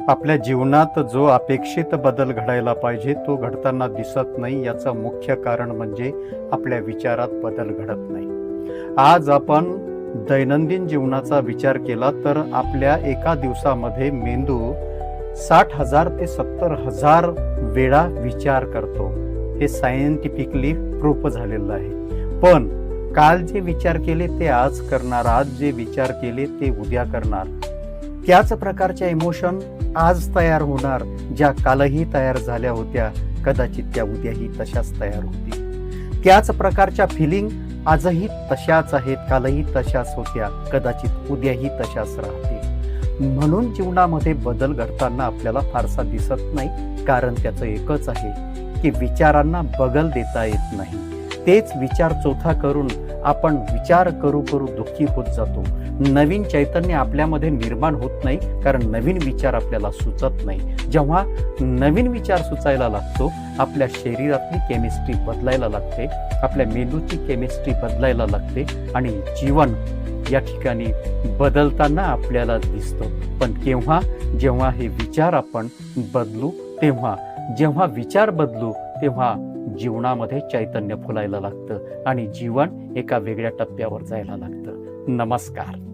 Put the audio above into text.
आपल्या जीवनात जो अपेक्षित बदल घडायला पाहिजे तो घडताना दिसत नाही, याचं मुख्य कारण म्हणजे आपल्या विचारात बदल घडत नाही. आज आपण दैनंदिन जीवनाचा विचार केला तर आपल्या एका दिवसामध्ये मेंदू 60,000 ते 70,000 वेळा विचार करतो. हे सायंटिफिकली प्रूफ झालेलं आहे. पण काल जे विचार केले ते आज करणार, आज जे विचार केले ते उद्या करणार. त्याच प्रकारच्या इमोशन आज तयार होणार, ज्या कालही तयार झाल्या होत्या, कदाचित त्या उद्याही तशाच तयार होतील. त्याच प्रकारच्या फिलिंग आजही तशाच आहेत, कालही तशाच होत्या, कदाचित उद्याही तशाच राहतील. म्हणून जीवनामध्ये बदल घडताना आपल्याला फारसा दिसत नाही. कारण त्याचं एकच आहे की विचारांना बगल देता येत नाही. तेच विचार चोथा करून आपण विचार करू करू दुःखी होत जातो. नवीन चैतन्य आपल्यामध्ये निर्माण होत नाही, कारण नवीन विचार आपल्याला सुचत नाही. जेव्हा नवीन विचार सुचायला लागतो, आपल्या शरीरातली केमिस्ट्री बदलायला लागते, आपल्या मेंदूची केमिस्ट्री बदलायला लागते आणि जीवन या ठिकाणी बदलताना आपल्याला दिसतं. पण केव्हा? जेव्हा हे विचार आपण बदलू तेव्हा. जेव्हा विचार बदलू तेव्हा जीवनामध्ये चैतन्य फुलायला लागतं आणि जीवन एका वेगळ्या टप्प्यावर जायला लागतं. नमस्कार.